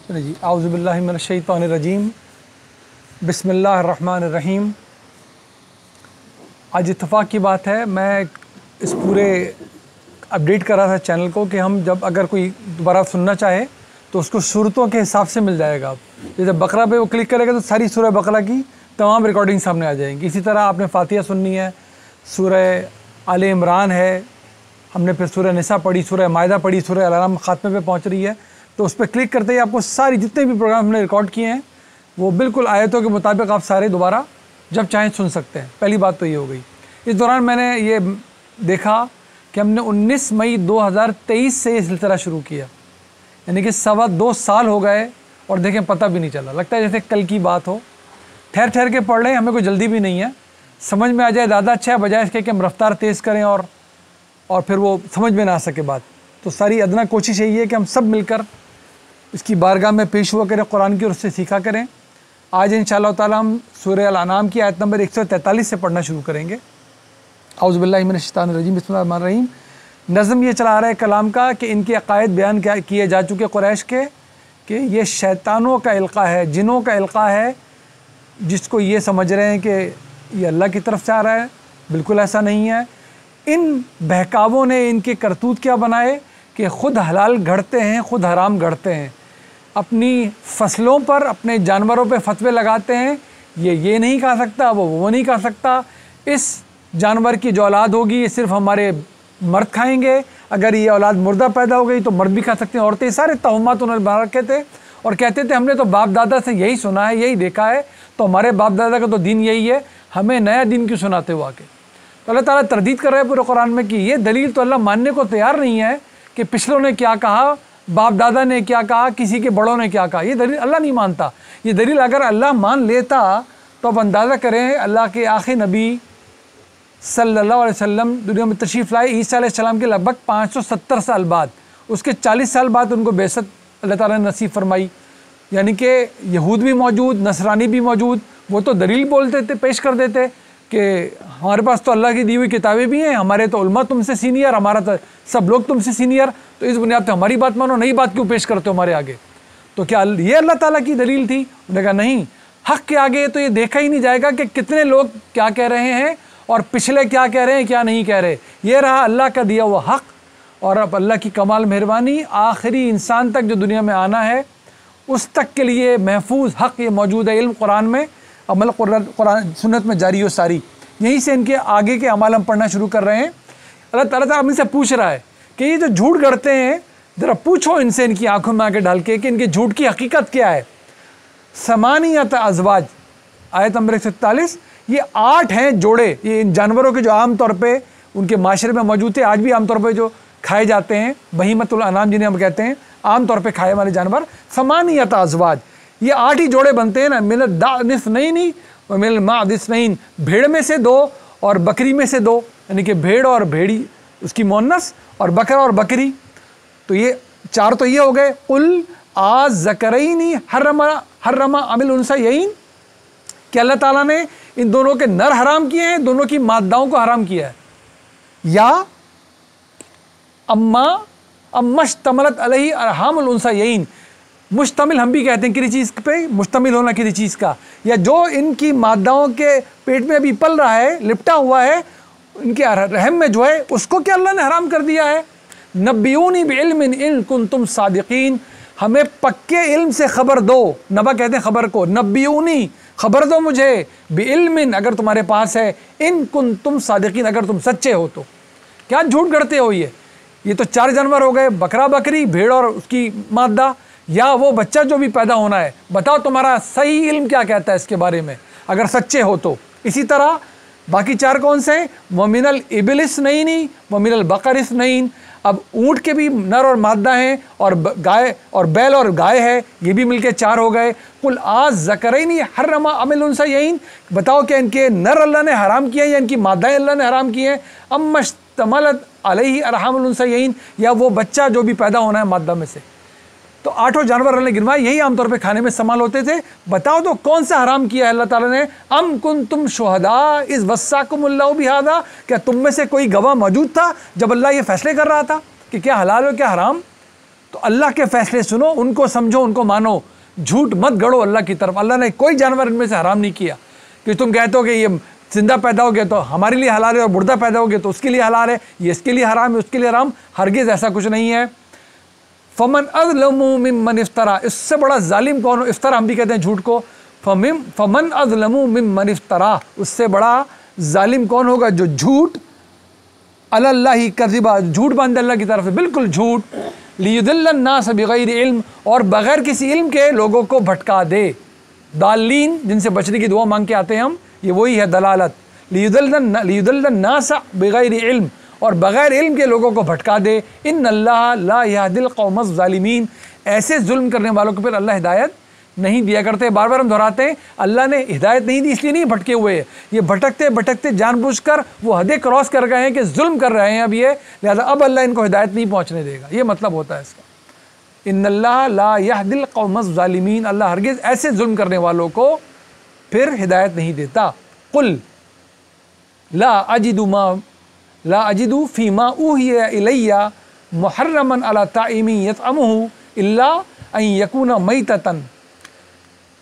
चलिए जी, आउज़ुबिल्लाहि मिनश्शैतानिर्रजीम, बिस्मिल्लाहिर्रहमानिर्रहीम। आज इत्तेफाक की बात है, मैं इस पूरे अपडेट कर रहा था चैनल को कि हम जब अगर कोई दोबारा सुनना चाहे तो उसको सूरतों के हिसाब से मिल जाएगा। अब जैसे बकरा पे वो क्लिक करेगा तो सारी सूरह बकरा की तमाम रिकॉर्डिंग सामने आ जाएंगी। इसी तरह आपने फातिहा सुननी है, सूरह आले इमरान है, हमने फिर सूरह निसा पढ़ी, सूरह मायदा पढ़ी, सूरह अल-अनाम खात्मे पे पहुंच रही है, तो उस पर क्लिक करते ही आपको सारी जितने भी प्रोग्राम हमने रिकॉर्ड किए हैं वो बिल्कुल आयतों के मुताबिक आप सारे दोबारा जब चाहें सुन सकते हैं। पहली बात तो ये हो गई। इस दौरान मैंने ये देखा कि हमने 19 मई 2023 से ये सिलसिला शुरू किया, यानी कि 2.25 साल हो गए और देखें पता भी नहीं चला। लगता है जैसे कल की बात हो। ठहर ठहर के पढ़ लें, हमें कोई जल्दी भी नहीं है, समझ में आ जाए ज़्यादा अच्छा है, बजाय इसके कि हम रफ्तार तेज़ करें और फिर वो समझ में ना आ सके बात। तो सारी अदना कोशिश यही है कि हम सब मिलकर इसकी बारगाह में पेश हुआ करें कुरान की और उससे सीखा करें। आज इंशाअल्लाह ताला हम सूरह अल-अनाम की आयत नंबर 143 से पढ़ना शुरू करेंगे। औज़ुबिल्लाहि मिनश्शैतानिर्रजीम, बिस्मिल्लाहिर्रहमानिर्रहीम। नज़म ये चला रहा है कलाम का कि इनके अक़ायद बयान किए जा चुके कुरैश के कि ये शैतानों का इल्क़ा है, जिनों का इल्क़ा है, जिसको ये समझ रहे हैं कि ये अल्लाह की तरफ से आ रहा है। बिल्कुल ऐसा नहीं है। इन बहकावों ने इनके करतूत क्या बनाए कि ख़ुद हलाल गढ़ते हैं, ख़ुद हराम गढ़ते हैं, अपनी फसलों पर, अपने जानवरों पे फतवे लगाते हैं। ये नहीं खा सकता, वो नहीं खा सकता, इस जानवर की जो औलाद होगी ये सिर्फ हमारे मर्द खाएंगे, अगर ये औलाद मुर्दा पैदा हो गई तो मर्द भी खा सकते हैं, औरतें। सारे तहम्मात उन्होंने बना रखे थे और कहते थे हमने तो बाप दादा से यही सुना है, यही देखा है, तो हमारे बाप दादा का तो दीन यही है, हमें नया दीन क्यों सुनाते हो आके। तो अल्लाह ताला तरदीद कर रहे हैं पूरे कुरान में कि ये दलील तो अल्लाह मानने को तैयार नहीं है कि पिछलों ने क्या कहा, बाप दादा ने क्या कहा, किसी के बड़ों ने क्या कहा। ये दलील अल्लाह नहीं मानता। ये दलील अगर अल्लाह मान लेता तो अब अंदाज़ा करें अल्लाह के आखिरी नबी सल्लल्लाहु अलैहि वसल्लम दुनिया में तशरीफ़ लाए ईसा अलैहिस्सलाम के लगभग 570 साल बाद, उसके 40 साल बाद उनको बेसत अल्लाह ताला ने नसीब फरमाई। यानी कि यहूद भी मौजूद, नसरानी भी मौजूद, वो तो दलील बोलते थे, पेश कर देते कि हमारे पास तो अल्लाह की दी हुई किताबें भी हैं, हमारे तो उलमा तुमसे सीनियर, हमारा तो सब लोग तुमसे सीनियर, तो इस बुनियाद पर हमारी बात मानो, नई बात क्यों पेश करते हो हमारे आगे। तो क्या ये अल्लाह ताला की दलील थी? उन्होंने कहा नहीं, हक़ के आगे तो ये देखा ही नहीं जाएगा कि कितने लोग क्या कह रहे हैं और पिछले क्या कह रहे हैं, क्या नहीं कह रहे। ये रहा अल्लाह का दिया हुआ हक़। और अब अल्लाह की कमाल मेहरबानी, आखिरी इंसान तक जो दुनिया में आना है उस तक के लिए महफूज हक़ ये मौजूद है। इल्म कुरान में, अमल कुरान सुन्नत में जारी हो सारी। यहीं से इनके आगे के अमाल हम पढ़ना शुरू कर रहे हैं। अल्लाह ताला इनसे पूछ रहा है कि ये जो झूठ गढ़ते हैं, ज़रा पूछो इनसे, इनकी आंखों में आके डाल के कि इनके झूठ की हकीकत क्या है। समानियत अज़वाज, आयत नंबर 141, ये 8 हैं जोड़े। ये इन जानवरों के जो आम तौर पे उनके माशरे में मौजूद थे, आज भी आम तौर पे जो खाए जाते हैं, बहीमतुल अनाम जिन्हें हम कहते हैं, आम तौर पे खाए वाले जानवर, समानियत अज़वाज, ये 8 ही जोड़े बनते हैं ना। मिनल दानिस्नैनी व मिनल मादिस्नैन, भेड़ में से 2 और बकरी में से 2, यानी कि भेड़ और भेड़ी उसकी मुअन्नस और बकरा और बकरी, तो ये 4 तो ये हो गए। कुल आ ज़करैनी हर्रमा अमिल उनसयैन, कि अल्लाह ताला ने इन दोनों के नर हराम किए हैं, दोनों की मादाओं को हराम किया है, या अम्मश्तमलत अलैहि अरहामुल उनसयैन, मुश्तमिल हम भी कहते हैं किसी चीज़ पे, मुश्तमिल होना किसी चीज़ का, या जो इनकी मादाओं के पेट में अभी पल रहा है, लिपटा हुआ है, इनके रहम में जो है, उसको क्या अल्लाह ने हराम कर दिया है। नब्बियूनी बिइल्मिन इन कुंतुम सादिकीन, हमें पक्के इल्म से खबर दो। नबा कहते हैं खबर को, नब्बियूनी खबर दो मुझे, बिइल्मिन अगर तुम्हारे पास है, इन कुंतुम सादिकीन अगर तुम सच्चे हो तो। क्या झूठ गढ़ते हो? ये तो 4 जानवर हो गए, बकरा बकरी, भेड़ और उसकी मादा, या वो बच्चा जो भी पैदा होना है। बताओ तुम्हारा सही इल्म क्या कहता है इसके बारे में, अगर सच्चे हो तो। इसी तरह बाकी 4 कौन से हैं? वमिनल इबिलिस नहीं, वमिनल बकरिस नहीं। अब ऊँट के भी नर और मादा हैं, और गाय और बैल और गाय है, ये भी मिलके 4 हो गए। कुल आज ज़करैनी हर्रमा अमिल उनसयैन, बताओ क्या इनके नर अल्लाह ने हराम किए हैं या इनकी मादाएँ अल्लाह ने हराम की हैं। अम्मश्तमलत अलैहि अरहामुल उनसयैन, या वो बच्चा जो भी पैदा होना है मादा में से। तो 8 जानवर अल्लाह ने गिनवाए, यही आमतौर पे खाने में इस्तेमाल होते थे। बताओ तो कौन सा हराम किया है अल्लाह ताला ने। अम कुंतुम शुहदा इज़ वस्साकुमुल्लाहु बिहादा, क्या तुम में से कोई गवाह मौजूद था जब अल्लाह ये फैसले कर रहा था कि क्या हलाल हो क्या हराम। तो अल्लाह के फैसले सुनो, उनको समझो, उनको मानो, झूठ मत गढ़ो अल्लाह की तरफ। अल्लाह ने कोई जानवर इनमें से हराम नहीं किया कि तुम कहते हो कि ये जिंदा पैदा हो गया तो हमारे लिए हलाल है और मुर्दा पैदा हो गया तो उसके लिए हलाल है, ये इसके लिए हराम है उसके लिए हराम। हरगिज़ ऐसा कुछ नहीं है। फमन अज़लमु मिम्मन इफ्तरा, इससे बड़ा जालिम कौन हो? इफ्तरा हम भी कहते हैं झूठ को। फमन अज़लमु मिम्मन इफ्तरा, उससे बड़ा जालिम कौन होगा जो झूठ अलल्लाहि कज़िबा, झूठ बांधे अल्लाह की तरफ से, बिल्कुल झूठ। लियुदिल्लन नास बिगैर इल्म, और बगैर किसी इल्म के लोगों को भटका दे। दालीन, जिनसे बचने की दुआ मांग के आते हैं हम, ये वही है दलालत। लियुदिल्लन नास बिगैर इल्म, और बगैर इल्म के लोगों को भटका दे। इन्नल्लाह ला यहदिल कौमज़ ज़ालिमीन, ऐसे जुल्म करने वालों को फिर अल्लाह हिदायत नहीं दिया करते। बार बार हम दोहराते हैं, अल्लाह ने हिदायत नहीं दी इसलिए नहीं भटके हुए हैं, ये भटकते भटकते जानबूझकर वो हदें क्रॉस कर गए हैं कि जुल्म कर रहे हैं अब ये, लिहाजा अब अल्लाह इनको हिदायत नहीं पहुँचने देगा, ये मतलब होता है इसका। इन्नल्लाह ला यहदिल कौमज़ ज़ालिमीन, अल्लाह हरगिज़ ऐसे जुल्म करने वालों को फिर हिदायत नहीं देता। कुल ला अजिदु फ़ीमा ऊहिया इलैया मुहर्रमन अला ताइमी यतअमुहु इल्ला अन यकूना मैततन,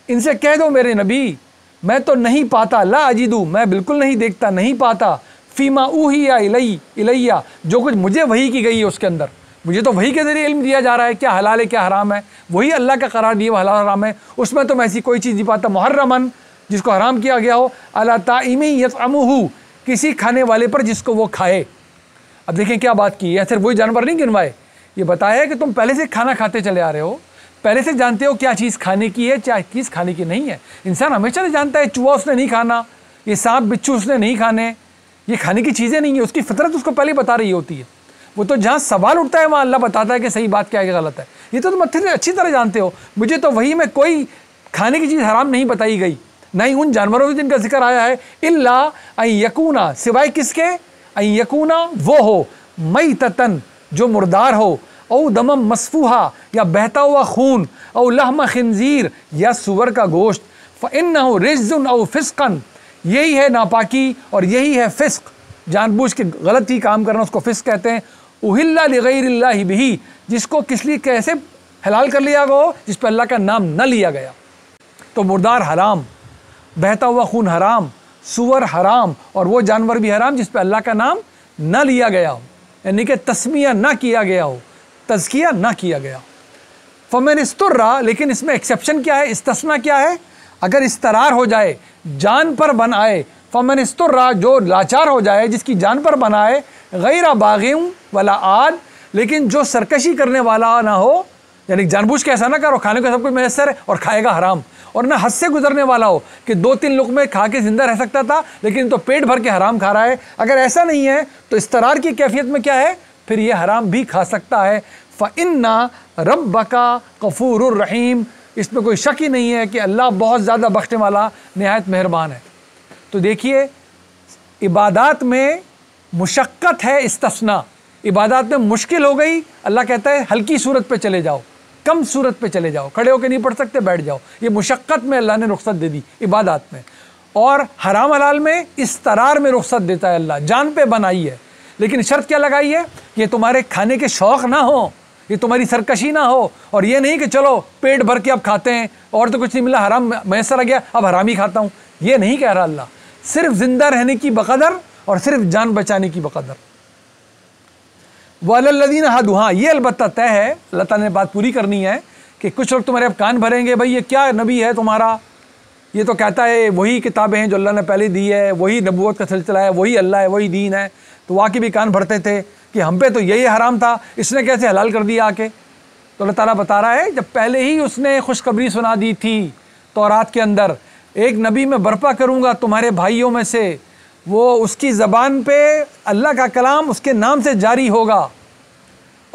इनसे कह दो मेरे नबी, मैं तो नहीं पाता, ला अजिदु, मैं बिल्कुल नहीं देखता, नहीं पाता, फ़ीमा ऊहिया इलैया, जो कुछ मुझे वही की गई है उसके अंदर, मुझे तो वही के ज़रिए इल्म दिया जा रहा है क्या हलाल है क्या हराम है, वही अल्लाह का करार दिया हलाल हराम है, उसमें तो मैं ऐसी कोई चीज़ नहीं पाता। मुहर्रमन, जिसको हराम किया गया हो, अला ताइमी यतअमुहु, किसी खाने वाले पर जिसको वो खाए। अब देखें क्या बात की है, सिर्फ वही जानवर नहीं गिनवाए, ये बताया कि तुम पहले से खाना खाते चले आ रहे हो, पहले से जानते हो क्या चीज़ खाने की है क्या चीज़ खाने की नहीं है। इंसान हमेशा से जानता है चूहा उसने नहीं खाना, ये सांप बिच्छू उसने नहीं खाने, ये खाने की चीज़ें नहीं है, उसकी फितरत उसको पहले बता रही होती है। वो तो जहाँ सवाल उठता है वहाँ अल्लाह बताता है कि सही बात क्या है गलत है। ये तो तुम अच्छी तरह जानते हो, मुझे तो वही में कोई खाने की चीज़ हराम नहीं बताई गई, ना ही उन जानवरों से जिनका जिक्र आया है, इल्ला अन यकूना, सिवाय किसके, अन यकूना वो हो, मैततन, जो मुर्दार हो, औ दमम मसफूहा, या बहता हुआ खून, औ लहम खिंजीर, या सुअर का गोश्त, फ़इन्नहु रिज्जुन औ फिस्कन, यही है नापाकी और यही है फिस्क, जानबूझ के गलत ही काम करना उसको फिस्क कहते हैं। उहिल्ला लिगैरिल्लाहि बिही, जिसको किस लिए कैसे हलाल कर लिया गया हो, जिस पर अल्लाह का नाम न लिया गया। तो मुर्दार हराम, बहता हुआ खून हराम, सुअर हराम, और वो जानवर भी हराम जिस पर अल्लाह का नाम न लिया गया हो, यानी कि तस्मिया ना किया गया हो, तज़किया ना किया गया। फ़मन इस्तुर्रा, लेकिन इसमें एक्सेप्शन क्या है, इस्तस्ना क्या है, अगर इस्तरार हो जाए, जान पर बन आए, फ़मन इस्तुर्रा, जो लाचार हो जाए, जिसकी जान पर बन आए, गैर बाग़िन वला आद, लेकिन जो सरकशी करने वाला ना हो, यानी जानबूझ के ऐसा ना करो खाने को सब कुछ मैसर है और खाएगा हराम, और ना हद से गुजरने वाला हो कि 2-3 लुक़मे खा के ज़िंदा रह सकता था लेकिन तो पेट भर के हराम खा रहा है। अगर ऐसा नहीं है तो इस्तरार की कैफियत में क्या है, फिर ये हराम भी खा सकता है। फ़इन्ना रब्बका गफ़ूरुर रहीम, इसमें कोई शक ही नहीं है कि अल्लाह बहुत ज़्यादा बख्शने वाला निहायत मेहरबान है। तो देखिए, इबादत में मुशक्क़त है इस्तस्ना, इबादत में मुश्किल हो गई, अल्लाह कहता है हल्की सूरत पे चले जाओ, कम सूरत पे चले जाओ, खड़े होकर नहीं पढ़ सकते बैठ जाओ, ये मुशक्क़त में अल्लाह ने रुख्सत दे दी इबादत में। और हराम हलाल में इस्तरार में रुख्सत देता है अल्लाह, जान पे बनाई है, लेकिन शर्त क्या लगाई है, ये तुम्हारे खाने के शौक़ ना हो, ये तुम्हारी सरकशी ना हो, और ये नहीं कि चलो पेट भर के अब खाते हैं और तो कुछ नहीं मिला, हराम मैसर आ गया अब हराम ही खाता हूँ, ये नहीं कह रहा अल्लाह, सिर्फ ज़िंदा रहने की बकदर और सिर्फ जान बचाने की बकदर। वलल्लज़ीना हादू, हाँ ये अलबत्ता तय है, अल्लाह ताला ने बात पूरी करनी है कि कुछ लोग तुम्हारे अब कान भरेंगे, भाई ये क्या नबी है तुम्हारा, ये तो कहता है वही किताबें हैं जो अल्लाह ने पहले दी है, वही नबूवत का सिलसिला है, वही अल्लाह है, वही दीन है। तो वाकई भी कान भरते थे कि हम पे तो यही हराम था, इसने कैसे हलाल कर दिया आके। तो अल्लाह ताला बता रहा है जब पहले ही उसने खुशखबरी सुना दी थी तौरात के अंदर, एक नबी मैं बर्पा करूँगा तुम्हारे भाइयों में से, वो उसकी ज़बान पे अल्लाह का कलाम उसके नाम से जारी होगा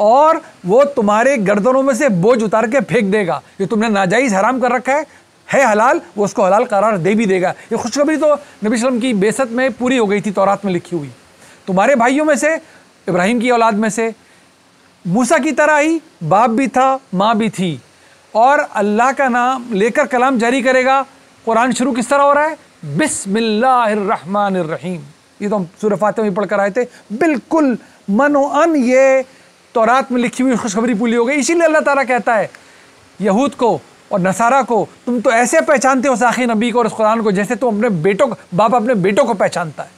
और वो तुम्हारे गर्दनों में से बोझ उतार के फेंक देगा, ये तुमने नाजायज़ हराम कर रखा है हलाल, वो उसको हलाल करार दे भी देगा। ये खुशखबरी तो नबी सल्लम की बेसत में पूरी हो गई थी, तौरात में लिखी हुई। तुम्हारे भाइयों में से, इब्राहिम की औलाद में से, मूसा की तरह ही बाप भी था माँ भी थी, और अल्लाह का नाम लेकर कलाम जारी करेगा। कुरान शुरू किस तरह हो रहा है, बिस्मिल्लाहिर्रहमानिर्रहीम, ये तो हम सूरह फातिहा में पढ़ कर आए थे, बिल्कुल मनो अन ये तौरात में लिखी हुई खुशखबरी पूरी हो गई। इसीलिए अल्लाह ताला कहता है यहूद को और नसारा को, तुम तो ऐसे पहचानते हो साखी नबी को और इस कुरान को जैसे तुम अपने बेटों को, बाप अपने बेटों को पहचानता है,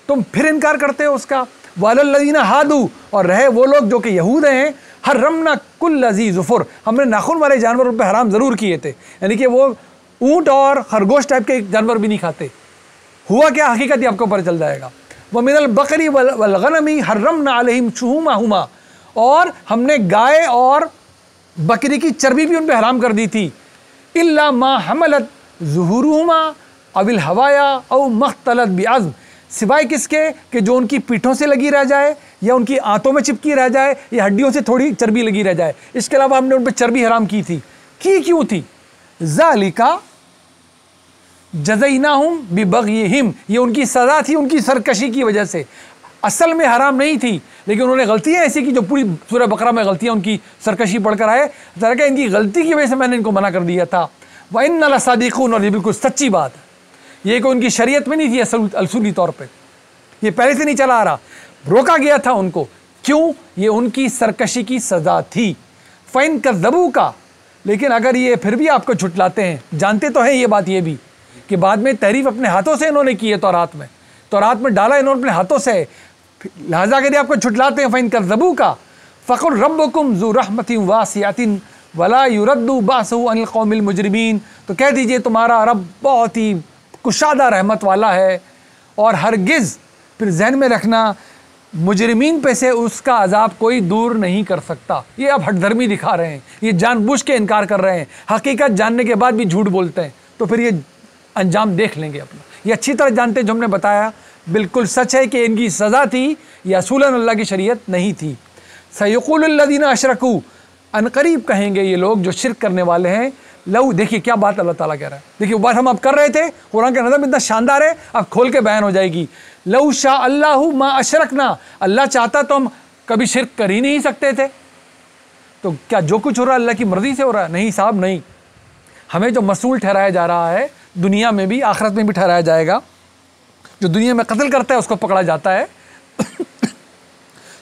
तुम फिर इनकार करते हो उसका। वालल्लज़ीना हादू, और रहे वो लोग जो कि यहूद हैं, हर्रमना कुल्ल ज़ी ज़ुफ़ुर, हमने नाखून वाले जानवरों पे हराम ज़रूर किए थे, यानी कि वो ऊँट और खरगोश टाइप के जानवर भी नहीं खाते। हुआ क्या हकीकत ही आपको पता चल जाएगा। व मिनल बकरी वल गनमी हर्रमना अलैहिम शुहूमहुमा, और हमने गाय और बकरी की चर्बी भी उन पर हराम कर दी थी। इल्ला मा हमलत ज़ुहूरुहुमा अविल हवाया औ मख्तलत बिअज़्म, सिवाय किसके कि जो उनकी पीठों से लगी रह जाए या उनकी आंतों में चिपकी रह जाए या हड्डियों से थोड़ी चर्बी लगी रह जाए। इसके अलावा हमने उन पर चर्बी हराम की थी। क्यों थी? ज़ालिका जज़ैनाहुम बिबग़यहिम, ये उनकी सज़ा थी उनकी सरकशी की वजह से। असल में हराम नहीं थी, लेकिन उन्होंने गलतियाँ ऐसी की जो पूरी सूरह बकरा में गलतियाँ उनकी सरकशी पढ़कर आए, जरा कि इनकी गलती की वजह से मैंने इनको मना कर दिया था। व इन्ना लसादिक़ून, और ये बिल्कुल सच्ची बात है, ये कोई उनकी शरीयत में नहीं थी असूली तौर पे, ये पहले से नहीं चला आ रहा, रोका गया था उनको। क्यों? ये उनकी सरकशी की सज़ा थी। फ़इन कज़्ज़बू का, लेकिन अगर ये फिर भी आपको झुटलाते हैं, जानते तो हैं ये बात ये भी कि बाद में तहरीफ अपने हाथों से इन्होंने की है, तौरात में डाला इन्होंने अपने हाथों से, लिहाजा अगर आपको झुटलाते हैं फ़इन कज़्ज़बू का फ़क़ुल रब्बुकुम ज़ू रहमतिन वासिअतिन वला युरद्दु बासहु अनिल क़ौमिल मुजरिमीन, तो कह दीजिए तुम्हारा रब बहुत ही कुशादा रहमत वाला है और हरगिज़, फिर जहन में रखना, मुजरिमीन पे से उसका अजाब कोई दूर नहीं कर सकता। ये अब हठधर्मी दिखा रहे हैं, ये जानबूझ के इनकार कर रहे हैं, हकीकत जानने के बाद भी झूठ बोलते हैं, तो फिर ये अंजाम देख लेंगे अपना। ये अच्छी तरह जानते हैं, जो हमने बताया बिल्कुल सच है कि इनकी सज़ा थी, यह असूलन अल्लाह की शरीयत नहीं थी। सयक़ूलुल्लज़ीना अशरकू, अनकरीब कहेंगे ये लोग जो शिरक करने वाले हैं, लऊ, देखिए क्या बात अल्लाह ताला कह रहा है, देखिए वो बात हम अब कर रहे थे, कुरान का नज़म इतना शानदार है, अब खोल के बयान हो जाएगी। लऊ शा अल्लाहु मा अशरकना, अल्लाह चाहता तो हम कभी शिरक कर ही नहीं सकते थे। तो क्या जो कुछ हो रहा है अल्लाह की मर्ज़ी से हो रहा है? नहीं साहब, नहीं। हमें जो मसूल ठहराया जा रहा है, दुनिया में भी आखिरत में भी ठहराया जाएगा। जो दुनिया में कत्ल करता है उसको पकड़ा जाता है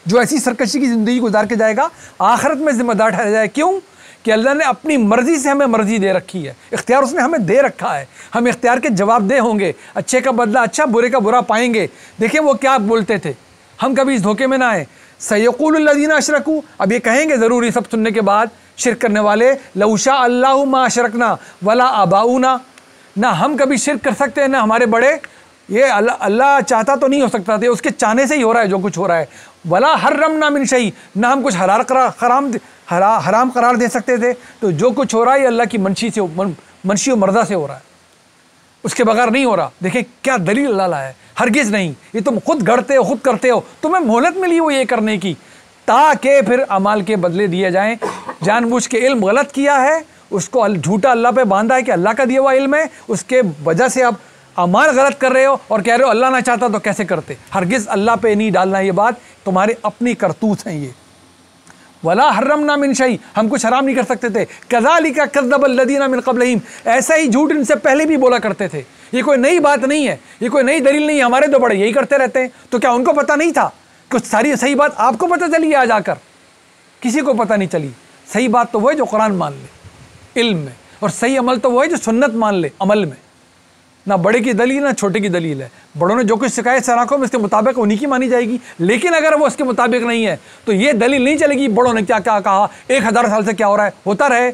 जो ऐसी सरकशी की ज़िंदगी गुजार के जाएगा, आखिरत में जिम्मेदार ठहरा जाए। क्यों? कि अल्लाह ने अपनी मर्ज़ी से हमें मर्ज़ी दे रखी है, इख्तियार उसने हमें दे रखा है, हम इख्तियार के जवाबदेह होंगे, अच्छे का बदला अच्छा, बुरे का बुरा पाएंगे। देखिए वो क्या बोलते थे, हम कभी इस धोखे में ना आए। सयक़ूलुल्लज़ीना अशरकू, अब ये कहेंगे ज़रूर ये सब सुनने के बाद शिरक करने वाले, लऊ शा अल्लाहु मा अशरकना वला आबाऊना, ना हम कभी शिरक कर सकते हैं ना हमारे बड़े, ये अल्लाह चाहता तो नहीं हो सकता था, उसके चाहने से ही हो रहा है जो कुछ हो रहा है। वला हर्रमना मिन शै, ना हम कुछ हराम करार दे सकते थे, तो जो कुछ हो रहा है ये अल्लाह की मनशी और मर्ज़ा से हो रहा है, उसके बगैर नहीं हो रहा। देखिए क्या दलील अल्लाह लाया है, हरगिज़ नहीं, ये तुम खुद गढ़ते हो, खुद करते हो, तुम्हें मोहलत मिली हो ये करने की, ताकि फिर अमाल के बदले दिए जाएँ। जानबूझ के इल्म गलत किया है, उसको झूठा अल्लाह पे बांधा है कि अल्लाह का दिया हुआ इल्म है, उसके वजह से अब अमाल गलत कर रहे हो और कह रहे हो अल्लाह ना चाहता तो कैसे करते। हरगिज़ अल्लाह पे नहीं डालना, ये बात तुम्हारी अपनी करतूत हैं ये। वला हर्रमना मिन शै, हम कुछ हराम नहीं कर सकते थे। कज़ालिका कज़्ज़बल्लज़ीना मिन क़ब्लिहिम, ऐसा ही झूठ इनसे पहले भी बोला करते थे। ये कोई नई बात नहीं है, ये कोई नई दलील नहीं है, हमारे तो बड़े यही करते रहते हैं। तो क्या उनको पता नहीं था? कुछ सारी सही बात आपको पता चली आज आकर? किसी को पता नहीं चली। सही बात तो वो है जो कुरान मान ले इल्म में, और सही अमल तो वो है जो सुन्नत मान ले अमल में। ना बड़े की दलील ना छोटे की दलील है। बड़ों ने जो कुछ सिखाया सराखों में, उसके मुताबिक उन्हीं की मानी जाएगी, लेकिन अगर वो उसके मुताबिक नहीं है तो ये दलील नहीं चलेगी। बड़ों ने क्या क्या कहा, 1000 साल से क्या हो रहा है, होता रहे।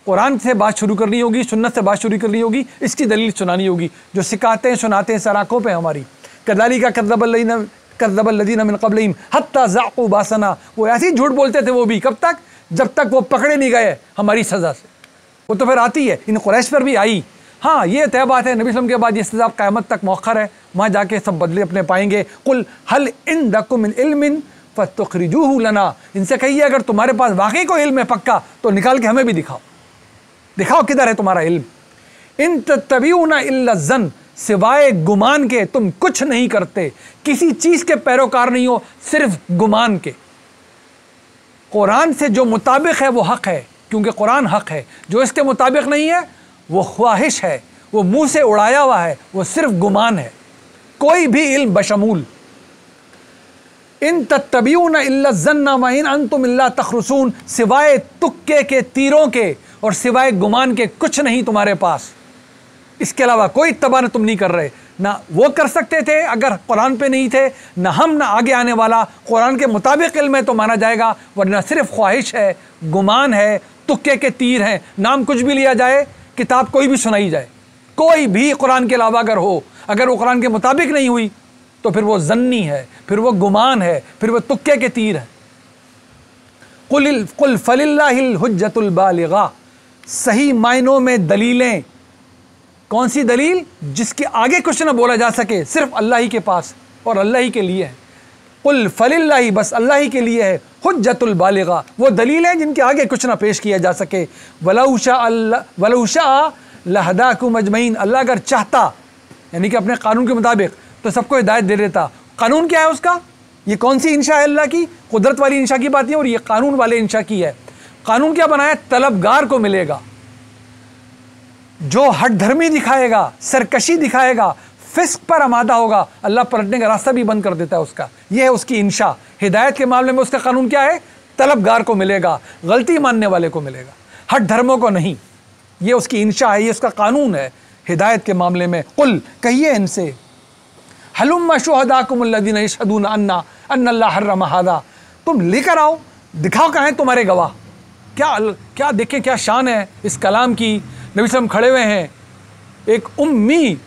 कुरान से बात शुरू करनी होगी, सुन्नत से बात शुरू करनी होगी, इसकी दलील सुनानी होगी। जो सिखाते हैं सुनाते हैं सराखों पे हमारी। कज़ालिका कज़्ज़बल्लज़ीना मिन क़ब्लिहिम हत्ता ज़ाक़ू बासना, वो ऐसे ही झूठ बोलते थे वो भी, कब तक? जब तक वो पकड़े नहीं गए हमारी सज़ा से। वो तो फिर आती है, इन कुरैश पर भी आई। हाँ, ये तय बात है, नबी सल्लल्लाहु अलैहि वसल्लम के बाद ये सज़ा क़यामत तक मौख़र है, वहाँ जाके सब बदले अपने पाएंगे। कुल हल इंदकुम मिन इल्मिन फतुख़रिजूहु लना, इनसे कहिए अगर तुम्हारे पास वाकई कोई इल्म है पक्का तो निकाल के हमें भी दिखाओ, दिखाओ किधर है तुम्हारा इल्म। इन तत्तबिऊना इल्ला ज़न्न, सिवाय गुमान के तुम कुछ नहीं करते, किसी चीज़ के पैरोकार नहीं हो, सिर्फ गुमान के। कुरान से जो मुताबिक है वो हक़ है, क्योंकि कुरान हक़ है। जो इसके मुताबिक नहीं है वो ख्वाहिश है, वो मुंह से उड़ाया हुआ है, वो सिर्फ गुमान है। कोई भी इल्म बशमूल इन तत्तबिऊना इल्ला ज़न्ना व इन अंतुम इल्ला तखरुसून, सिवाय तुक्के के, तीरों के और सिवाय गुमान के कुछ नहीं तुम्हारे पास, इसके अलावा कोई इत्तबा तुम नहीं कर रहे। ना वो कर सकते थे अगर कुरान पे नहीं थे, ना हम, ना आगे आने वाला। कुरान के मुताबिक इल्म है तो माना जाएगा, वरना सिर्फ ख्वाहिश है, गुमान है, तुक्के के तीर हैं। नाम कुछ भी लिया जाए, किताब कोई भी सुनाई जाए, कोई भी कुरान के अलावा अगर हो, अगर वो कुरान के मुताबिक नहीं हुई तो फिर वो जन्नी है, फिर वो गुमान है, फिर वो तुक्के के तीर है। कुल फलिल्लाहिल हुज्जतुल बालिगा, सही मायनों में दलीलें। कौन सी दलील? जिसके आगे कुछ ना बोला जा सके, सिर्फ अल्लाह ही के पास और अल्लाह ही के लिए है। कुल फलिल्लाहि, बस अल्लाह ही के लिए है। हुज्जतुल बालिगा, वो दलील है जिनके आगे कुछ ना पेश किया जा सके। वलौ शाअ लहदाकुम अजमईन, अल्लाह अगर चाहता, यानी कि अपने कानून के मुताबिक, तो सबको हिदायत दे देता। कानून क्या है उसका? ये कौन सी इंशा है अल्लाह की? कुदरत वाली इंशा की बात नहीं, और ये कानून वाले इंशा की है। कानून क्या बनाया? तलबगार को मिलेगा, जो हट धर्मी दिखाएगा, सरकशी दिखाएगा, फिस्क पर आमादा होगा, अल्लाह पलटने का रास्ता भी बंद कर देता है उसका। यह है उसकी इंशा। हिदायत के मामले में उसका कानून क्या है? तलबगार को मिलेगा, गलती मानने वाले को मिलेगा, हट धर्मों को नहीं। ये उसकी इंशा है, ये उसका कानून है हिदायत के मामले में। कुल, कहिए इनसे, हलुम्मा शुहदाकुम अल्लज़ीना यशहदूना अन्नल्लाह हर्रम हादा, तुम लेकर आओ, दिखाओ कहाँ हैं तुम्हारे गवाह। क्या देखें, क्या शान है इस कलाम की। नबी सल्लम खड़े हुए हैं, एक उम्मी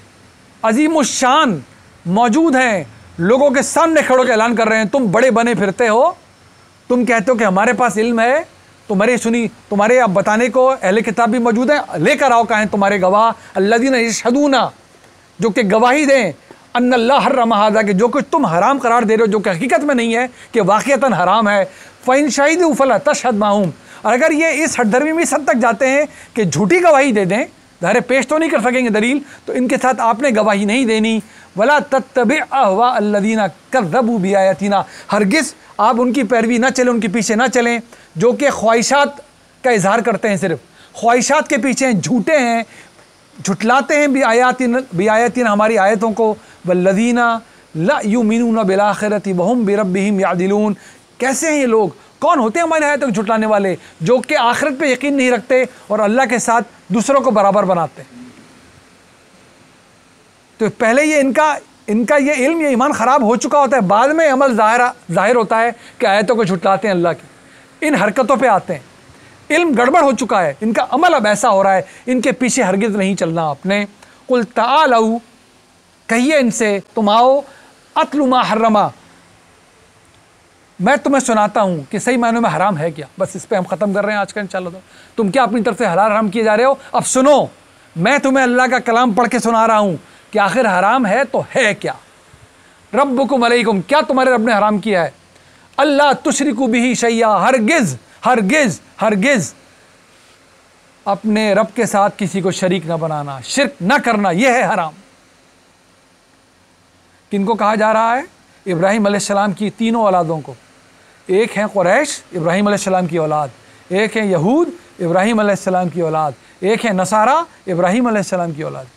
अजीमुशान मौजूद हैं, लोगों के सामने खड़े होकर ऐलान कर रहे हैं, तुम बड़े बने फिरते हो, तुम कहते हो कि हमारे पास इल्म है, तुम्हारे अब बताने को अहले किताब भी मौजूद हैं, लेकर आओ कहाँ हैं तुम्हारे गवाह। अल्लज़ीना यशहदूना, जो कि गवाही दें, अन्नल्लाह हर्रम हादा, कि जो कुछ तुम हराम करार दे रहे हो, जो कि हकीकत में नहीं है, कि वाक़ियतन हराम है। फ़इन शाहिदू फला तशहद माहुम, और अगर ये इस हठधर्मी में इस हद तक जाते हैं कि झूठी गवाही दे दें, ज़ाहिर पेश तो नहीं कर सकेंगे दलील, तो इनके साथ आपने गवाही नहीं देनी। वला तत्तबि अहवा अल्लज़ीना कज़्ज़बू बिआयातिना, हरगिज़ आप उनकी पैरवी ना चलें, उनके पीछे ना चलें, जो कि ख्वाहिशात का इजहार करते हैं, सिर्फ ख्वाहिशात के पीछे हैं, झूठे हैं, झुटलाते हैं बिआयातिना, हमारी आयतों को। वल्लज़ीना ला युमिनूना बिल आखिरति वहुम बिरब्बिहिम यादिलून, कैसे हैं ये लोग? कौन होते हैं हमारी आयतों को झुटलाने वाले? जो कि आखिरत पे यकीन नहीं रखते और अल्लाह के साथ दूसरों को बराबर बनाते। तो पहले ये इनका ये इल्म, ये ईमान ख़राब हो चुका होता है, बाद में अमल ज़ाहिर होता है कि आयतों को झुटलाते हैं अल्लाह की, इन हरकतों पे आते हैं। इल्म गड़बड़ हो चुका है, इनका अमल अब ऐसा हो रहा है, इनके पीछे हरगिज़ नहीं चलना आपने। कुल तालऊ, कहिए इनसे, तुम आओ, अत्लु मा हर्रमा, मैं तुम्हें सुनाता हूँ कि सही मायनों में हराम है क्या। बस इस पे हम ख़त्म कर रहे हैं आज का इंशाअल्लाह। तुम क्या अपनी तरफ से हलाल हराम किए जा रहे हो? अब सुनो, मैं तुम्हें अल्लाह का कलाम पढ़ के सुना रहा हूँ कि आखिर हराम है तो है क्या। रब्बुकुम अलैकुम, क्या तुम्हारे रब ने हराम किया है? अल्लाह तुशरिकू बिही शैया, हरगिज़ हरगिज़ हरगिज़ अपने रब के साथ किसी को शरीक ना बनाना, शिर्क ना करना, यह है हराम। किनको कहा जा रहा है? इब्राहीम अलैहिस्सलाम की तीनों औलादों को। एक है कुरैश, इब्राहीम अलैहिस्सलाम की औलाद, एक है यहूद, इब्राहीम अलैहिस्सलाम की औलाद, एक है नसारा, इब्राहीम अलैहिस्सलाम की औलाद।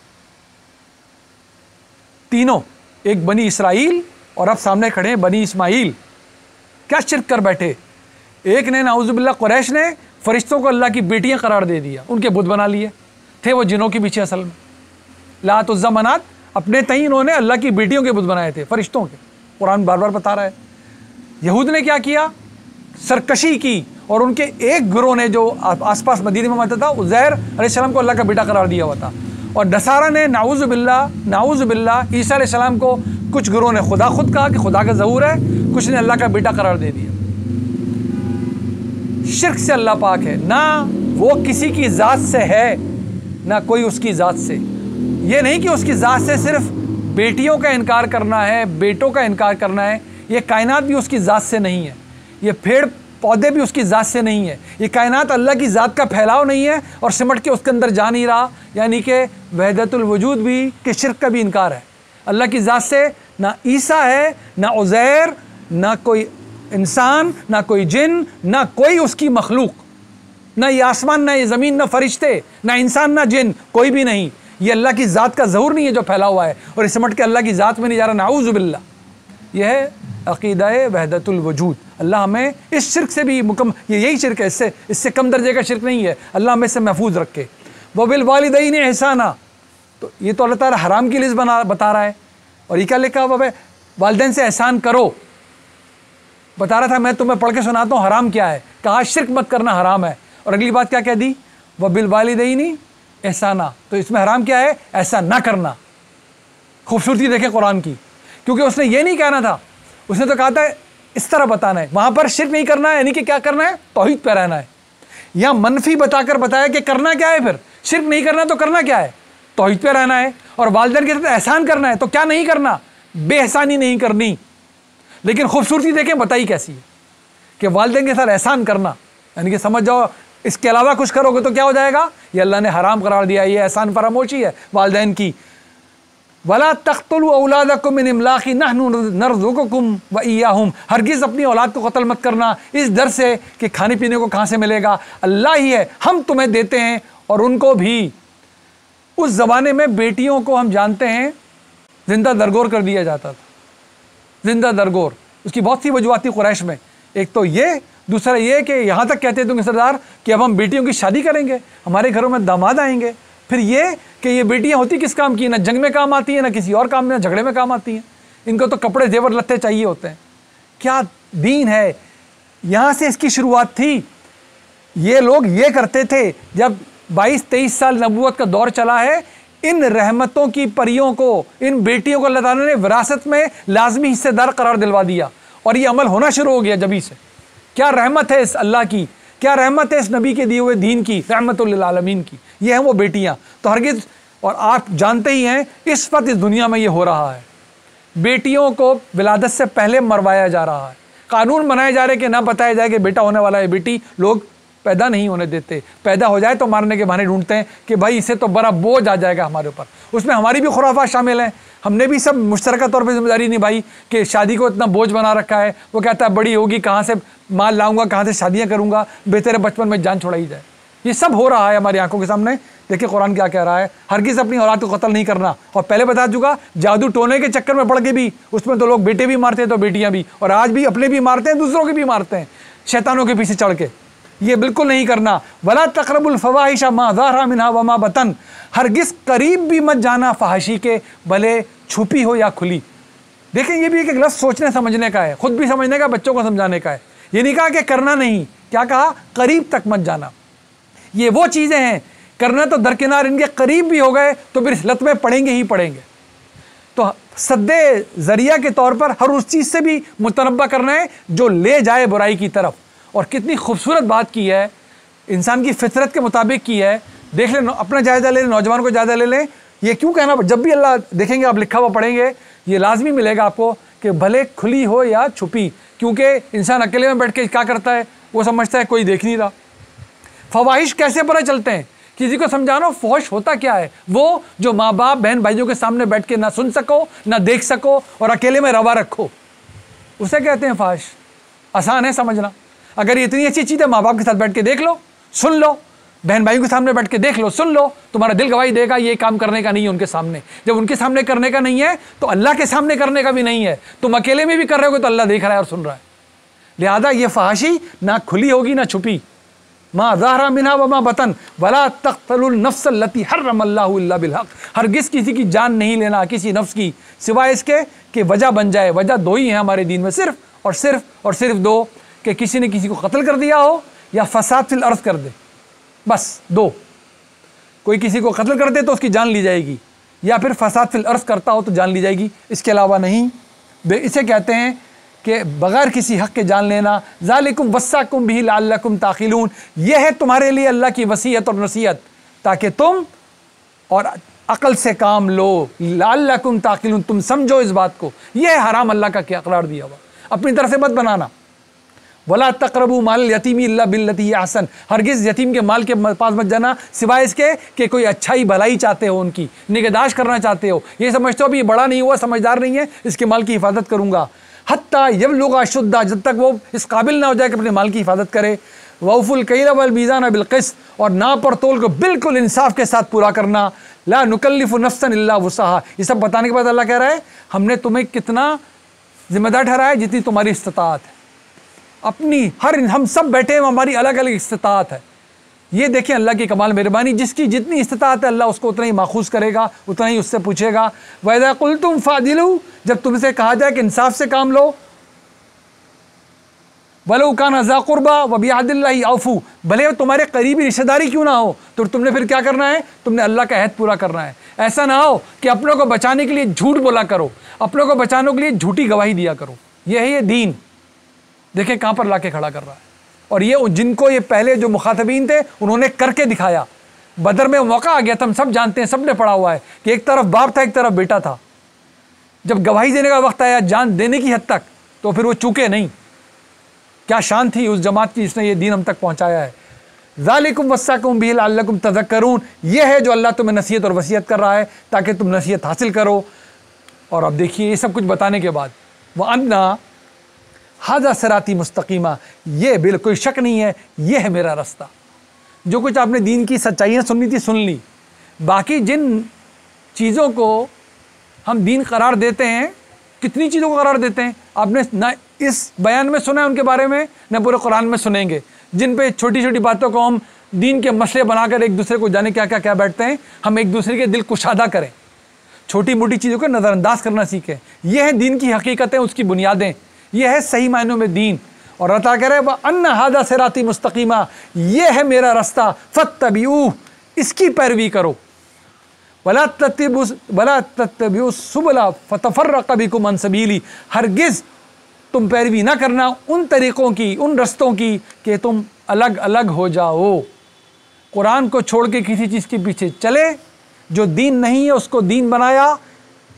तीनों, एक बनी इसराइल और अब सामने खड़े हैं बनी इस्माइल। क्या शिर्क कर बैठे। एक ने नाउज़ुबिल्लाह कुरैश ने फरिश्तों को अल्लाह की बेटियां करार दे दिया, उनके बुत बना लिए थे, वो जिनों के पीछे असल में लात उज़्ज़ा मनात, अपने तई इन्होंने अल्लाह की बेटियों के बुत बनाए थे, फरिश्तों के। कुरान बार बार बता रहा है। यहूद ने क्या किया? सरकशी की, और उनके एक गिरोह ने जो आसपास मदीने में रहता था, उज़ैर अलैहिस्सलाम को अल्लाह का बेटा करार दिया हुआ था। और नसारा ने नाउज़ुबिल्लाह ईसा अलैहिस्सलाम को, कुछ गिरोह ने खुदा खुद कहा कि खुदा का ज़हूर है, कुछ ने अल्लाह का बेटा करार दे दिया। शिर्क से अल्लाह पाक है, ना वो किसी की ज़ात से है, ना कोई उसकी ज़ात से। ये नहीं कि उसकी ज़ात से सिर्फ बेटियों का इनकार करना है, बेटों का इनकार करना है। ये कायनात भी उसकी ज़ात से नहीं है, ये पेड़ पौधे भी उसकी ज़ात से नहीं है, ये कायनात अल्लाह की ज़ात का फैलाव नहीं है और सिमट के उसके अंदर जा नहीं रहा। यानी कि वहदतुल वजूद भी, कि शिर्क का भी इनकार है। अल्लाह की ज़ात से ना ईसा है, ना उज़ैर, ना कोई इंसान, ना कोई जिन, ना कोई उसकी मखलूक, ना ये आसमान, ना ये ज़मीन, ना फरिश्ते, ना इंसान, ना जिन, कोई भी नहीं। ये अल्लाह की ज़ात का ज़हूर नहीं है जो फैला हुआ है, और इस सिमट के अल्लाह की ज़ात में नहीं जा रहा। नाऊज़ुबिल्लाह। यह है अक़ीदा वहदतुल वजूद। अल्लाह हमें इस शिरक से भी यही शिरक है, इससे कम दर्जे का शिरक नहीं है, अल्लाह हमें इससे महफूज रखे। व बिल वालिदैन एहसाना, तो ये तो अल्लाह ताला हराम की लिस्ट बता रहा है, और ये क्या लिखा हुआ है, वालिदैन से एहसान करो। बता रहा था मैं तुम्हें पढ़ के सुनाता हूँ हराम क्या है, कहा शिरक मत करना हराम है, और अगली बात क्या कह दी, व बिल वालिदैन एहसाना, तो इसमें हराम क्या है, ऐसा ना करना। खूबसूरती देखें कुरान की, क्योंकि उसने ये नहीं कहना था, उसने तो कहा था इस तरह बताना है। वहाँ पर शिरक नहीं करना है, यानी कि क्या करना है, तौहीद पे रहना है। यहाँ मनफी बताकर बताया कि करना क्या है, फिर शिरक नहीं करना तो करना क्या है, तौहीद पे रहना है। और वालिदैन के साथ एहसान करना है, तो क्या नहीं करना, बेएहसानी नहीं करनी। लेकिन खूबसूरती देखें बताई कैसी है कि वालिदैन के साथ एहसान करना, यानी कि समझ जाओ इसके अलावा कुछ करोगे तो क्या हो जाएगा, ये अल्लाह ने हराम करार दिया, ये एहसान फरामोशी है वालिदैन की। वला तख्तुलू औलादकुम मिन इमलाक़ि नहनु नरज़ुकुकुम व इय्याहुम, हरगिज़ अपनी औलाद को कत्ल मत करना इस डर से कि खाने पीने को कहाँ से मिलेगा, अल्लाह ही है, हम तुम्हें देते हैं और उनको भी। उस ज़माने में बेटियों को हम जानते हैं ज़िंदा दरगोर कर दिया जाता था, ज़िंदा दरगोर। उसकी बहुत सी वजूहात थी कुरैश में, एक तो ये, दूसरा ये कि यहाँ तक कहते थे सरदार कि अब हम बेटियों की शादी करेंगे, हमारे घरों में दामाद आएंगे। फिर ये कि ये बेटियां होती किस काम की, ना जंग में काम आती हैं, ना किसी और काम में, ना झगड़े में काम आती हैं, इनको तो कपड़े जेवर लत्ते चाहिए होते हैं। क्या दीन है, यहाँ से इसकी शुरुआत थी। ये लोग ये करते थे, जब 22-23 साल नबूवत का दौर चला है, इन रहमतों की परियों को, इन बेटियों को अल्लाह ताला ने विरासत में लाजमी हिस्सेदार करार दिलवा दिया, और ये अमल होना शुरू हो गया जभी से। क्या रहमत है इस अल्लाह की, क्या रहमत है इस नबी के दिए हुए दीन की, रहमतुल लिल आलमीन की। ये हैं वो बेटियां। तो हरगिज़, और आप जानते ही हैं इस वक्त इस दुनिया में ये हो रहा है, बेटियों को विलादत से पहले मरवाया जा रहा है। कानून बनाए जा रहे कि ना बताया जाए कि बेटा होने वाला है, बेटी लोग पैदा नहीं होने देते, पैदा हो जाए तो मारने के बहाने ढूंढते हैं कि भाई इसे तो बड़ा बोझ आ जाएगा हमारे ऊपर। उसमें हमारी भी खुराफात शामिल हैं, हमने भी सब मुश्तरका तौर पर जिम्मेदारी निभाई कि शादी को इतना बोझ बना रखा है। वो कहता है बड़ी होगी कहाँ से माल लाऊंगा, कहाँ से शादियाँ करूँगा, बेहतर बचपन में जान छोड़ाई जाए। ये सब हो रहा है हमारी आंखों के सामने। देखिए कुरान क्या कह रहा है, हरगिज़ अपनी औलाद को कत्ल नहीं करना। और पहले बता चुका, जादू टोने के चक्कर में पड़ के भी उसमें तो लोग बेटे भी मारते हैं तो बेटियां भी, और आज भी अपने भी मारते हैं, दूसरों के भी मारते हैं, शैतानों के पीछे चढ़ के। ये बिल्कुल नहीं करना। वला तक़रबुल फ़वाहिश मा ज़हरा मिन्हा व मा बतन, हरगिज़ करीब भी मत जाना फहाशी के, भले छुपी हो या खुली। देखें ये भी एक लफ्ज़ सोचने समझने का है, खुद भी समझने का, बच्चों को समझाने का है। ये नहीं कहा कि करना नहीं, क्या कहा, करीब तक मत जाना। ये वो चीज़ें हैं, करना तो दरकिनार, इनके करीब भी हो गए तो फिर इस लत में पड़ेंगे ही पड़ेंगे। तो सद्दे ज़रिया के तौर पर हर उस चीज़ से भी मुतनब्बा करना है जो ले जाए बुराई की तरफ। और कितनी खूबसूरत बात की है, इंसान की फितरत के मुताबिक की है। देख लें, अपना जायज़ा ले लें, नौजवान को जायज़ा ले लें। ये क्यों कहना, जब भी अल्लाह देखेंगे, आप लिखा हुआ पढ़ेंगे, ये लाजमी मिलेगा आपको कि भले खुली हो या छुपी, क्योंकि इंसान अकेले में बैठ के क्या करता है, वो समझता है कोई देख नहीं रहा। फवाहिश कैसे पता चलते हैं, किसी को समझाना फौश होता क्या है, वो जो माँ बाप बहन भाइयों के सामने बैठ के ना सुन सको ना देख सको और अकेले में रवा रखो, उसे कहते हैं फहाश। आसान है समझना। अगर ये इतनी अच्छी चीज़ है, माँ बाप के साथ बैठ के देख लो, सुन लो, बहन भाइयों के सामने बैठ के देख लो, सुन लो, तुम्हारा दिल गवाही देगा ये काम करने का नहीं है उनके सामने। जब उनके सामने करने का नहीं है तो अल्लाह के सामने करने का भी नहीं है। तुम अकेले में भी कर रहे हो तो अल्लाह देख रहा है और सुन रहा है। लिहाजा ये फहाशी ना खुली होगी ना छुपी। मा ज़हरा मिन्हा व मा बतन वला तक़तलुन नफ्स अल्लती हर्रमल्लाहु इल्ला बिलहक़, हरगिज़ किसी की जान नहीं लेना, किसी नफ्स की, सिवाय इसके कि वजह बन जाए। वजह दो ही हैं हमारे दीन में, सिर्फ दो, कि किसी ने किसी को कत्ल कर दिया हो या फसाद फिल अर्ज़ कर दे, बस दो। कोई किसी को कत्ल कर दे तो उसकी जान ली जाएगी, या फिर फसाद फिल अर्ज़ करता हो तो जान ली जाएगी, इसके अलावा नहीं। इसे कहते हैं कि बग़ैर किसी हक़ के जान लेना। ज़ालिकुम वस्साकुम बिही लअल्लकुम ताक़िलून, यह है तुम्हारे लिए अल्लाह की वसीयत और नसीहत ताकि तुम और अक़ल से काम लो। लअल्लकुम ताक़िलून, तुम समझो इस बात को। यह है हराम अल्लाह का क्या करार दिया हुआ, अपनी तरफ से मत बनाना। वला तक़रबू माल यतीमी इल्ला बिल्लती अहसन, हरगिज़ यतीम के माल के पास मत जाना सिवाय इसके कि कोई अच्छाई भलाई चाहते हो, उनकी निगहदाश्त करना चाहते हो, ये समझते हो अभी बड़ा नहीं हुआ, समझदार नहीं है, इसके माल की हिफाजत करूँगा। हत्ता यबलुगा अशुद्दा, जब तक वो इस काबिल ना हो जाए कि अपने माल की हिफाजत करे। वौफुल कैल वल मीज़ान बिल क़िस्त, और नाप और तोल को बिल्कुल इंसाफ के साथ पूरा करना। ला नुकल्लिफु नफ्सन इल्ला वुसअहा, ये सब बताने के बाद अल्लाह कह रहा है हमने तुम्हें कितना जिम्मेदार ठहराया है जितनी तुम्हारी इस्तिताअत है। अपनी हम सब बैठे हैं, हमारी अलग अलग इस्तिताअत है। ये देखें अल्लाह की कमाल मेहरबानी, जिसकी जितनी इस्तिताअत है अल्लाह उसको उतना ही माखूज करेगा, उतना ही उससे पूछेगा। वैदा कुल्तुम फादिलू, जब तुमसे कहा जाए कि इंसाफ से काम लो, वलो कान ज़ा कुर्बा व बिअहदिल्लाहि औफू, भले तुम्हारे करीबी रिश्तेदारी क्यों ना हो, तो तुमने फिर क्या करना है, तुमने अल्लाह का अहद पूरा करना है। ऐसा ना हो कि अपनों को बचाने के लिए झूठ बोला करो, अपनों को बचाने के लिए झूठी गवाही दिया करो। यह है ये दीन। देखें कहाँ पर लाके खड़ा कर रहा है। और ये जिनको ये पहले जो मुखातबीन थे उन्होंने करके दिखाया। बदर में मौका आ गया था, हम सब जानते हैं, सब ने पढ़ा हुआ है कि एक तरफ बाप था, एक तरफ बेटा था। जब गवाही देने का वक्त आया जान देने की हद तक, तो फिर वो चूके नहीं। क्या शान थी उस जमात की जिसने ये दीन हम तक पहुँचाया है। ज़ालिकुम वस्साकुम बिही लअल्लकुम तज़क्करून, ये है जो अल्लाह तुम्हें नसीहत और वसीयत कर रहा है ताकि तुम नसीहत हासिल करो। और अब देखिए ये सब कुछ बताने के बाद, वह अन्ना हाज़ा सिराती मुस्तकीमा, ये बिल्कुल शक नहीं है, ये है मेरा रास्ता। जो कुछ आपने दीन की सच्चाइयाँ सुननी थी सुन ली। बाकी जिन चीज़ों को हम दीन करार देते हैं, कितनी चीज़ों को करार देते हैं आपने ना इस बयान में सुना है उनके बारे में, न पूरे कुरान में सुनेंगे। जिन पे छोटी छोटी बातों को हम दीन के मसले बनाकर एक दूसरे को जाने क्या क्या क्या बैठते हैं, हम एक दूसरे के दिल कुशादा करें, छोटी मोटी चीज़ों को नज़रअंदाज करना सीखें। यह है दीन की हकीकतें, उसकी बुनियादें, यह है सही मायनों में दीन। और अल्लाह कह रहे हैं वह अन्ना हादा सिराती मुस्तकीमा, यह है मेरा रास्ता, फत्तबिऊ, इसकी पैरवी करो। वला तत्तबिऊ सुबला फतफर्रक़ बिकुम अन सबीली, हरगिज़ तुम पैरवी ना करना उन तरीक़ों की, उन रस्तों की कि तुम अलग अलग हो जाओ। कुरान को छोड़ के किसी चीज़ के पीछे चले जो दीन नहीं है, उसको दीन बनाया,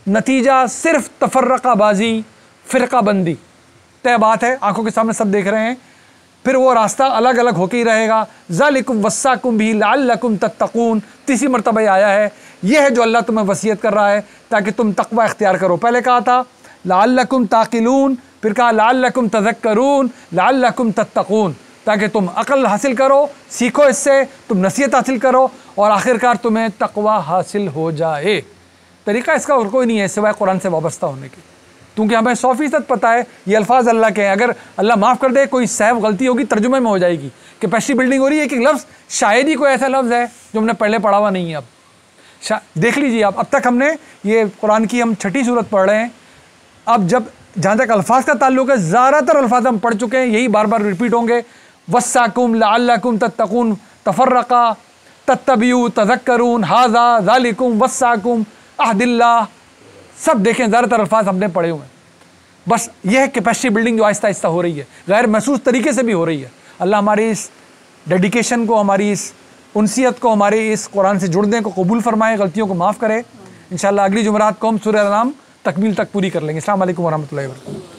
नतीजा सिर्फ तफर्रक़ाबाजी, फ़िरक़ाबंदी। तय बात है, आंखों के सामने सब देख रहे हैं, फिर वो रास्ता अलग अलग होके ही रहेगा। ज़ालिकुम वस्साकुम बिही लअल्लकुम तत्तक़ून, तीसरी मरतबा आया है। यह है जो अल्लाह तुम्हें वसीयत कर रहा है ताकि तुम तक़वा इख्तियार करो। पहले कहा था लअल्लकुम ताक़िलून, फिर कहा लअल्लकुम तज़क्करून, लअल्लकुम तत्तक़ून, ताकि तुम अक़ल हासिल करो, सीखो इससे, तुम नसीहत हासिल करो और आखिरकार तुम्हें तक़वा हासिल हो जाए। तरीक़ा इसका और कोई नहीं है सिवाय कुरान से वाबस्ता होने की, क्योंकि हमें 100% पता है ये अल्फाज अल्लाह के हैं। अगर अल्लाह माफ़ कर दे, कोई सहव गलती होगी तर्जुमे में हो जाएगी। कैपेसिटी बिल्डिंग हो रही है, एक लफ्ज़ शायद ही कोई ऐसा लफ्ज़ है जो हमने पहले पढ़ा हुआ नहीं है। अब देख लीजिए आप, अब तक हमने ये कुरान की हम 6ठी सूरत पढ़ रहे हैं। अब जब जहाँ तक अल्फाज का ताल्लुक है, ज़्यादातर अल्फाज हम पढ़ चुके हैं, यही बार बार रिपीट होंगे। वस्साकुम लअल्लकुम तत्तक़ून, तफर्रक़ा, तत्तबिऊ, तज़क्करून, हाज़ा, ज़ालिकुम, वस्साकुम, अहदिल्लाह, सब देखें ज़्यादातर अल्फाज हमने पढ़े हुए हैं। बस यह है कैपेसिटी बिल्डिंग जो आहिस्ता आहिस्ता हो रही है, गैर महसूस तरीके से भी हो रही है। अल्लाह हमारी इस डेडिकेशन को, हमारी इस उनसियत को, हमारे इस कुरान से जुड़ने को कबूल फरमाए, गलतियों को माफ़ करे। इंशाअल्लाह अगली जुमरात को हम सूरह अल-अनआम तकमील तक पूरी कर लेंगे। अस्सलाम वालेकुम व रहमतुल्लाहि व बरकातुहू।